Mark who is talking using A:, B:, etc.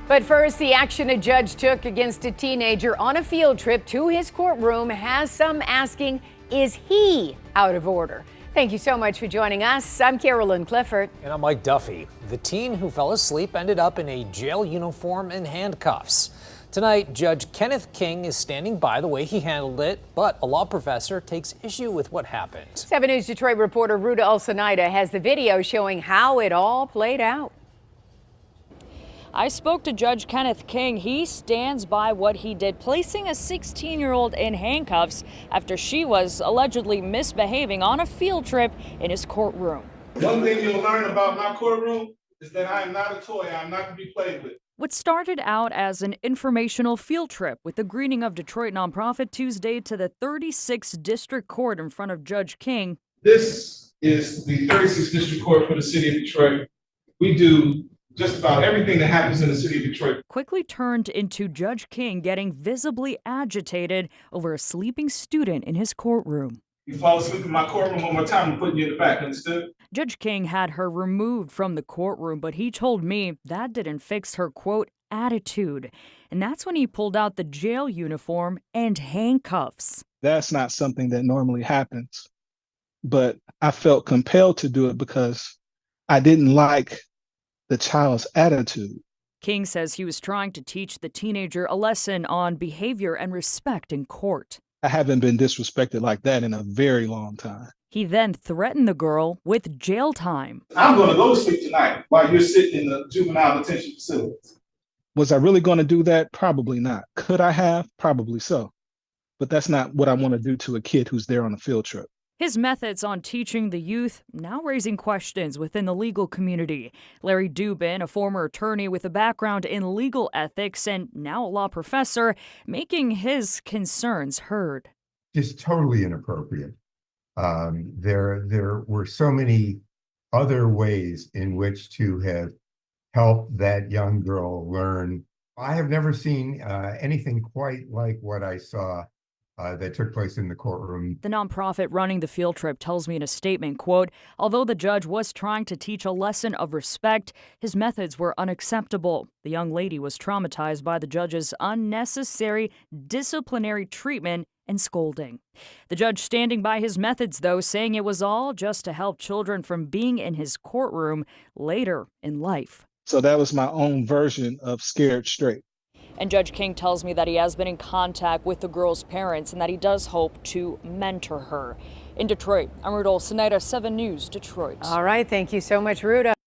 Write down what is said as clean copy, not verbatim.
A: But first, the action a judge took against a teenager on a field trip to his courtroom has some asking, is he out of order? Thank you so much for joining us. I'm Carolyn Clifford.
B: And I'm Mike Duffy. The teen who fell asleep ended up in a jail uniform and handcuffs. Tonight, Judge Kenneth King is standing by the way he handled it, but a law professor takes issue with what happened. 7 News Detroit reporter Ruta Ulsanaida has the video showing how it all played out.
C: I spoke to Judge Kenneth King. He stands by what he did, placing a 16-year-old in handcuffs after she was allegedly misbehaving on a field trip in his courtroom.
D: One thing you'll learn about my courtroom is that I am not a toy. I'm not to be played with.
C: What started out as an informational field trip with the greeting of Detroit nonprofit Tuesday to the 36th District Court in front of Judge King.
D: This is the 36th District Court for the city of Detroit. We do just about everything that happens in the city of Detroit.
C: Quickly turned into Judge King getting visibly agitated over a sleeping student in his courtroom.
D: You fall asleep in my courtroom one more time, I'm putting you in the back, understood?
C: Judge King had her removed from the courtroom, but he told me that didn't fix her, quote, attitude. And that's when he pulled out the jail uniform and handcuffs.
E: That's not something that normally happens, but I felt compelled to do it because I didn't like the child's attitude.
C: King says he was trying to teach the teenager a lesson on behavior and respect in court.
E: I haven't been disrespected like that in a very long time.
C: He then threatened the girl with jail time.
D: I'm going to go to sleep tonight while you're sitting in the juvenile detention facilities.
E: Was I really going to do that? Probably not. Could I have? Probably so. But that's not what I want to do to a kid who's there on a field trip.
C: His methods on teaching the youth now raising questions within the legal community. Larry Dubin, a former attorney with a background in legal ethics and now a law professor, making his concerns heard.
F: Just totally inappropriate. There were so many other ways in which to have helped that young girl learn. I have never seen anything quite like what I saw that took place in the courtroom.
C: The nonprofit running the field trip tells me in a statement, quote, although the judge was trying to teach a lesson of respect, his methods were unacceptable. The young lady was traumatized by the judge's unnecessary disciplinary treatment and scolding. The judge standing by his methods, though, saying it was all just to help children from being in his courtroom later in life.
E: So that was my own version of scared straight.
C: And Judge King tells me that he has been in contact with the girl's parents and that he does hope to mentor her. In Detroit, I'm Ruta Ulsanaida, 7 News, Detroit.
A: All right, thank you so much, Ruta.